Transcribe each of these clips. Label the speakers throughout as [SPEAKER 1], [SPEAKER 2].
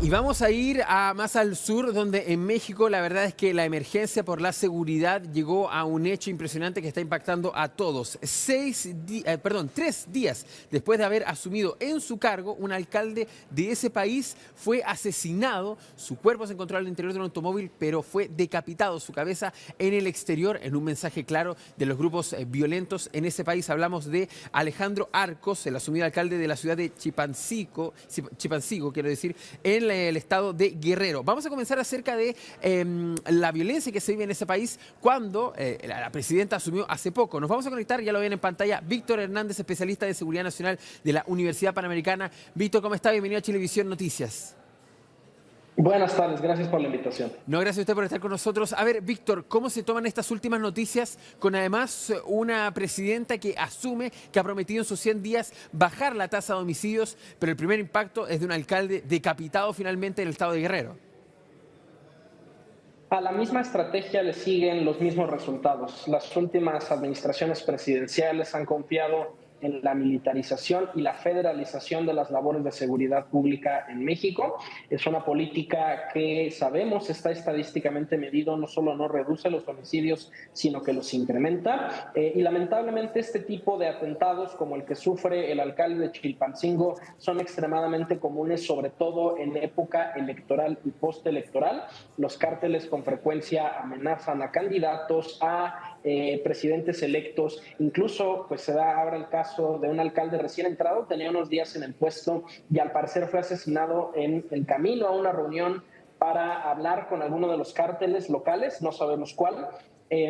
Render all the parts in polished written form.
[SPEAKER 1] Y vamos a ir más al sur, donde en México la verdad es que la emergencia por la seguridad llegó a un hecho impresionante que está impactando a todos. 3 días después de haber asumido en su cargo, un alcalde de ese país fue asesinado. Su cuerpo se encontró al interior de un automóvil, pero fue decapitado, su cabeza en el exterior, en un mensaje claro de los grupos violentos en ese país. Hablamos de Alejandro Arcos, el asumido alcalde de la ciudad de Chilpancingo, quiero decir, en el estado de Guerrero. Vamos a comenzar acerca de la violencia que se vive en ese país cuando la presidenta asumió hace poco. Nos vamos a conectar, ya lo ven en pantalla, Víctor Hernández, especialista de Seguridad Nacional de la Universidad Panamericana. Víctor, ¿cómo está? Bienvenido a Chilevisión Noticias.
[SPEAKER 2] Buenas tardes, gracias por la invitación.
[SPEAKER 1] No, gracias a usted por estar con nosotros. A ver, Víctor, ¿cómo se toman estas últimas noticias con además una presidenta que asume que ha prometido en sus 100 días bajar la tasa de homicidios, pero el primer impacto es de un alcalde decapitado finalmente en el estado de Guerrero?
[SPEAKER 2] A la misma estrategia le siguen los mismos resultados. Las últimas administraciones presidenciales han confiado en la militarización y la federalización de las labores de seguridad pública en México. Es una política que sabemos está estadísticamente medido, no solo no reduce los homicidios, sino que los incrementa. Y lamentablemente este tipo de atentados, como el que sufre el alcalde de Chilpancingo, son extremadamente comunes, sobre todo en época electoral y postelectoral. Los cárteles con frecuencia amenazan a candidatos, a presidentes electos, incluso pues se da ahora el caso de un alcalde recién entrado, tenía unos días en el puesto y al parecer fue asesinado en el camino a una reunión para hablar con alguno de los cárteles locales, no sabemos cuál.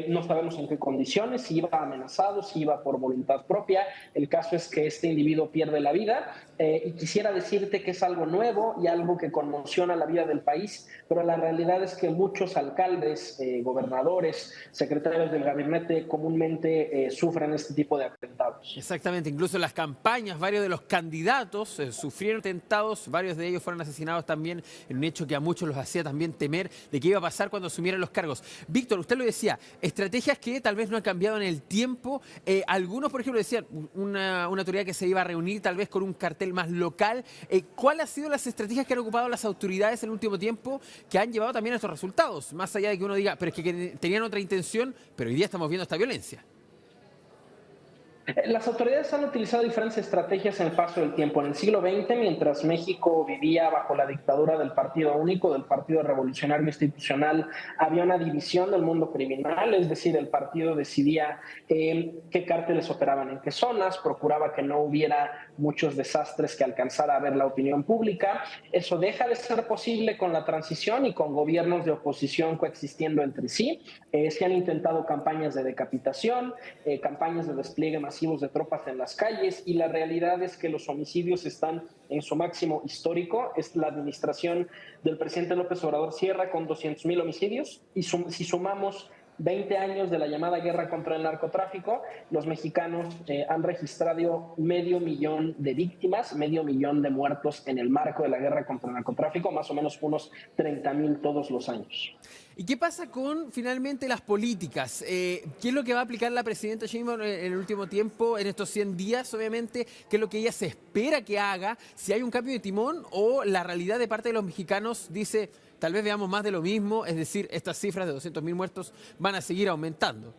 [SPEAKER 2] No sabemos en qué condiciones, si iba amenazado, si iba por voluntad propia. El caso es que este individuo pierde la vida y quisiera decirte que es algo nuevo y algo que conmociona la vida del país, pero la realidad es que muchos alcaldes, gobernadores, secretarios del gabinete comúnmente sufren este tipo de atentados.
[SPEAKER 1] Exactamente, incluso en las campañas varios de los candidatos sufrieron atentados, varios de ellos fueron asesinados también en un hecho que a muchos los hacía también temer de qué iba a pasar cuando asumieran los cargos. Víctor, usted lo decía, estrategias que tal vez no han cambiado en el tiempo. Algunos, por ejemplo, decían una autoridad que se iba a reunir tal vez con un cartel más local. ¿Cuáles han sido las estrategias que han ocupado las autoridades en el último tiempo que han llevado también a estos resultados? Más allá de que uno diga, pero es que tenían otra intención, pero hoy día estamos viendo esta violencia.
[SPEAKER 2] Las autoridades han utilizado diferentes estrategias en el paso del tiempo. En el siglo XX, mientras México vivía bajo la dictadura del Partido Único, del Partido Revolucionario Institucional, había una división del mundo criminal, es decir, el partido decidía qué cárteles operaban en qué zonas, procuraba que no hubiera muchos desastres que alcanzara a ver la opinión pública. Eso deja de ser posible con la transición y con gobiernos de oposición coexistiendo entre sí. Se han intentado campañas de decapitación, campañas de despliegue masivo de tropas en las calles, y la realidad es que los homicidios están en su máximo histórico. Es la administración del presidente López Obrador cierra con 200,000 homicidios, y si sumamos 20 años de la llamada guerra contra el narcotráfico, los mexicanos han registrado 500,000 de víctimas, 500,000 de muertos en el marco de la guerra contra el narcotráfico, más o menos unos 30,000 todos los años.
[SPEAKER 1] ¿Y qué pasa con finalmente las políticas? ¿Qué es lo que va a aplicar la presidenta Sheinbaum en el último tiempo, en estos 100 días, obviamente? ¿Qué es lo que ella se espera que haga? ¿Si hay un cambio de timón o la realidad de parte de los mexicanos dice, tal vez veamos más de lo mismo? Es decir, estas cifras de 200,000 muertos van a seguir aumentando.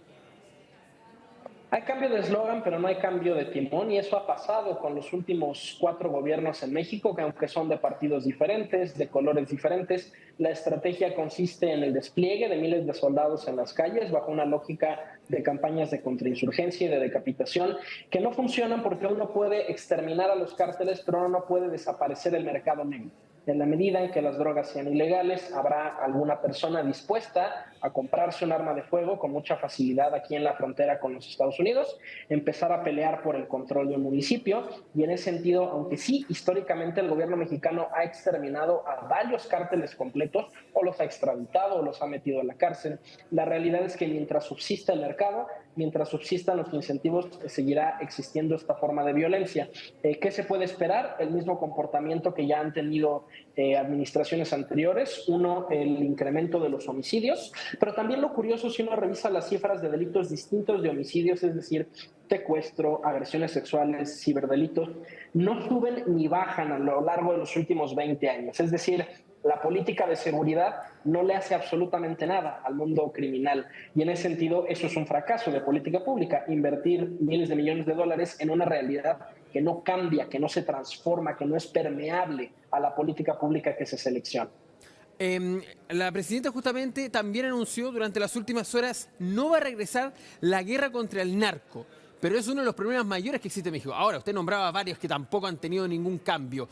[SPEAKER 2] Hay cambio de eslogan, pero no hay cambio de timón, y eso ha pasado con los últimos 4 gobiernos en México, que aunque son de partidos diferentes, de colores diferentes, la estrategia consiste en el despliegue de miles de soldados en las calles bajo una lógica de campañas de contrainsurgencia y de decapitación que no funcionan, porque uno puede exterminar a los cárteles, pero uno no puede desaparecer el mercado negro. En la medida en que las drogas sean ilegales, habrá alguna persona dispuesta a comprarse un arma de fuego con mucha facilidad aquí en la frontera con los Estados Unidos, empezar a pelear por el control de un municipio. Y en ese sentido, aunque sí, históricamente el gobierno mexicano ha exterminado a varios cárteles completos, o los ha extraditado o los ha metido a la cárcel, la realidad es que mientras subsista el mercado, mientras subsistan los incentivos, seguirá existiendo esta forma de violencia. ¿Qué se puede esperar? El mismo comportamiento que ya han tenido administraciones anteriores. Uno, el incremento de los homicidios, pero también lo curioso, si uno revisa las cifras de delitos distintos de homicidios, es decir, secuestro, agresiones sexuales, ciberdelitos, no suben ni bajan a lo largo de los últimos 20 años. Es decir, la política de seguridad no le hace absolutamente nada al mundo criminal. Y en ese sentido, eso es un fracaso de política pública, invertir miles de millones de dólares en una realidad que no cambia, que no se transforma, que no es permeable a la política pública que se selecciona.
[SPEAKER 1] La presidenta justamente también anunció durante las últimas horas no va a regresar la guerra contra el narco. Pero es uno de los problemas mayores que existe en México. Ahora, usted nombraba varios que tampoco han tenido ningún cambio.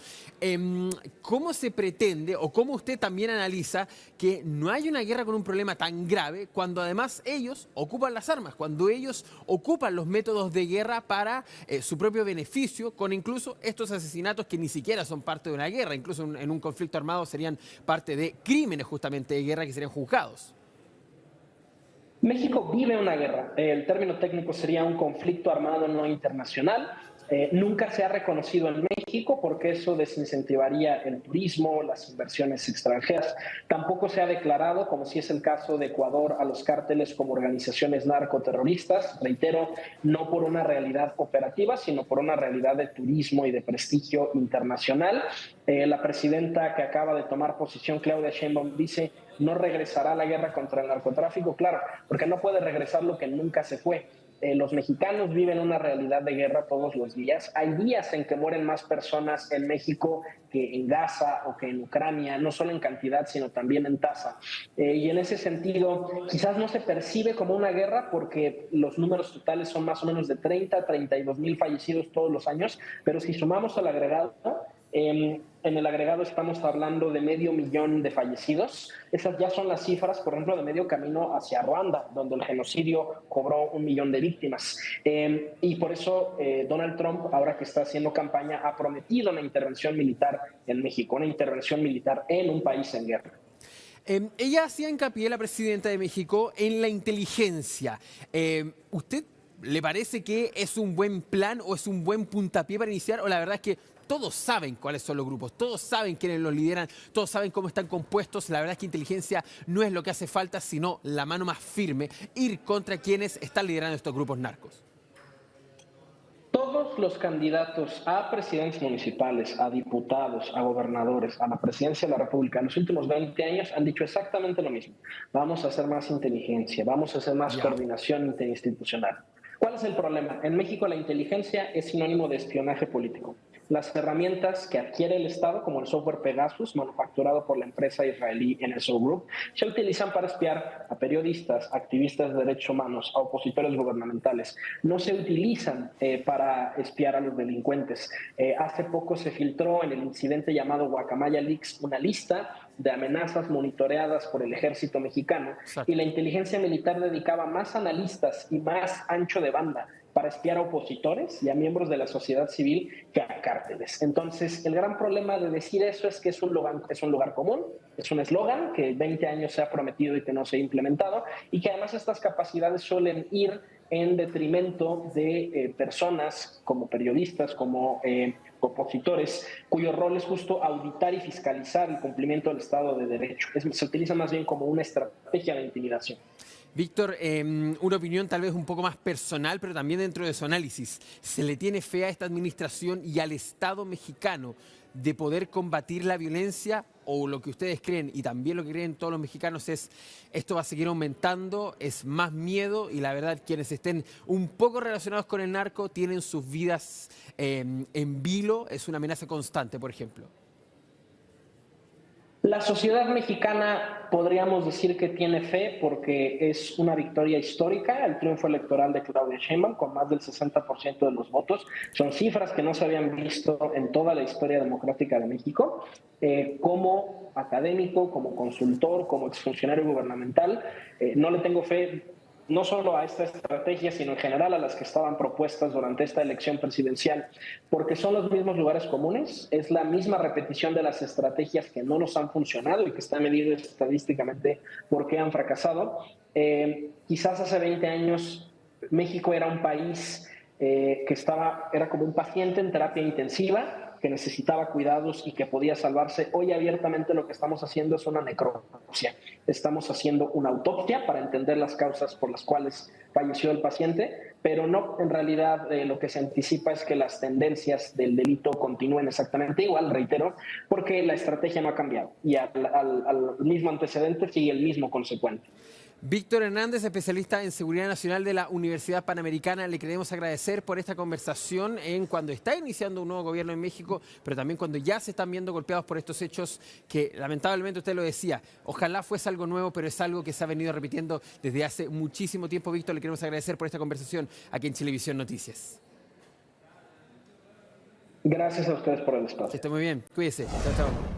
[SPEAKER 1] ¿Cómo se pretende o cómo usted también analiza que no hay una guerra con un problema tan grave cuando además ellos ocupan las armas, cuando ellos ocupan los métodos de guerra para su propio beneficio, con incluso estos asesinatos que ni siquiera son parte de una guerra, incluso en un conflicto armado serían parte de crímenes justamente de guerra que serían juzgados?
[SPEAKER 2] México vive una guerra. El término técnico sería un conflicto armado no internacional. Nunca se ha reconocido en México porque eso desincentivaría el turismo, las inversiones extranjeras. Tampoco se ha declarado, como si es el caso de Ecuador, a los cárteles como organizaciones narcoterroristas, reitero, no por una realidad operativa, sino por una realidad de turismo y de prestigio internacional. La presidenta que acaba de tomar posición, Claudia Sheinbaum, dice no regresará a la guerra contra el narcotráfico, claro, porque no puede regresar lo que nunca se fue. Los mexicanos viven una realidad de guerra todos los días. Hay días en que mueren más personas en México que en Gaza o que en Ucrania, no solo en cantidad, sino también en tasa. Y en ese sentido, quizás no se percibe como una guerra porque los números totales son más o menos de 30 a 32 mil fallecidos todos los años, pero si sumamos al agregado, en el agregado estamos hablando de 500,000 de fallecidos. Esas ya son las cifras, por ejemplo, de medio camino hacia Ruanda, donde el genocidio cobró 1 millón de víctimas. Y por eso Donald Trump, ahora que está haciendo campaña, ha prometido una intervención militar en México, una intervención militar en un país en guerra.
[SPEAKER 1] Ella hacía hincapié, la presidenta de México, en la inteligencia. ¿Usted le parece que es un buen plan o es un buen puntapié para iniciar? O la verdad es que todos saben cuáles son los grupos, todos saben quiénes los lideran, todos saben cómo están compuestos. La verdad es que inteligencia no es lo que hace falta, sino la mano más firme, ir contra quienes están liderando estos grupos narcos.
[SPEAKER 2] Todos los candidatos a presidentes municipales, a diputados, a gobernadores, a la presidencia de la República en los últimos 20 años han dicho exactamente lo mismo. Vamos a hacer más inteligencia, vamos a hacer más coordinación interinstitucional. ¿Cuál es el problema? En México la inteligencia es sinónimo de espionaje político. Las herramientas que adquiere el Estado, como el software Pegasus, manufacturado por la empresa israelí NSO Group, se utilizan para espiar a periodistas, activistas de derechos humanos, a opositores gubernamentales. No se utilizan para espiar a los delincuentes. Hace poco se filtró en el incidente llamado Guacamaya Leaks una lista de amenazas monitoreadas por el ejército mexicano. Exacto. Y la inteligencia militar dedicaba más analistas y más ancho de banda para espiar a opositores y a miembros de la sociedad civil que a cárteles. Entonces, el gran problema de decir eso es que es un lugar común, es un eslogan que 20 años se ha prometido y que no se ha implementado, y que además estas capacidades suelen ir en detrimento de personas como periodistas, como opositores, cuyo rol es justo auditar y fiscalizar el cumplimiento del Estado de Derecho. Se utiliza más bien como una estrategia de intimidación.
[SPEAKER 1] Víctor, una opinión tal vez un poco más personal, pero también dentro de su análisis. ¿Se le tiene fe a esta administración y al Estado mexicano de poder combatir la violencia? ¿O lo que ustedes creen, y también lo que creen todos los mexicanos, es esto va a seguir aumentando, es más miedo, y la verdad quienes estén un poco relacionados con el narco tienen sus vidas en vilo? Es una amenaza constante, por ejemplo.
[SPEAKER 2] La sociedad mexicana podríamos decir que tiene fe porque es una victoria histórica, el triunfo electoral de Claudia Sheinbaum con más del 60% de los votos. Son cifras que no se habían visto en toda la historia democrática de México. Como académico, como consultor, como exfuncionario gubernamental, no le tengo fe no solo a esta estrategia, sino en general a las que estaban propuestas durante esta elección presidencial, porque son los mismos lugares comunes, es la misma repetición de las estrategias que no nos han funcionado y que están medidas estadísticamente por qué han fracasado. Quizás hace 20 años México era un país era como un paciente en terapia intensiva que necesitaba cuidados y que podía salvarse. Hoy abiertamente lo que estamos haciendo es una necropsia. Estamos haciendo una autopsia para entender las causas por las cuales falleció el paciente, pero no, en realidad lo que se anticipa es que las tendencias del delito continúen exactamente igual, reitero, porque la estrategia no ha cambiado y al mismo antecedente sigue el mismo consecuente.
[SPEAKER 1] Víctor Hernández, especialista en seguridad nacional de la Universidad Panamericana, le queremos agradecer por esta conversación en cuando está iniciando un nuevo gobierno en México, pero también cuando ya se están viendo golpeados por estos hechos que lamentablemente usted lo decía, ojalá fuese algo nuevo, pero es algo que se ha venido repitiendo desde hace muchísimo tiempo. Víctor, le queremos agradecer por esta conversación aquí en Chilevisión Noticias.
[SPEAKER 2] Gracias a ustedes por el espacio.
[SPEAKER 1] Que esté muy bien, cuídese. Chao, chao.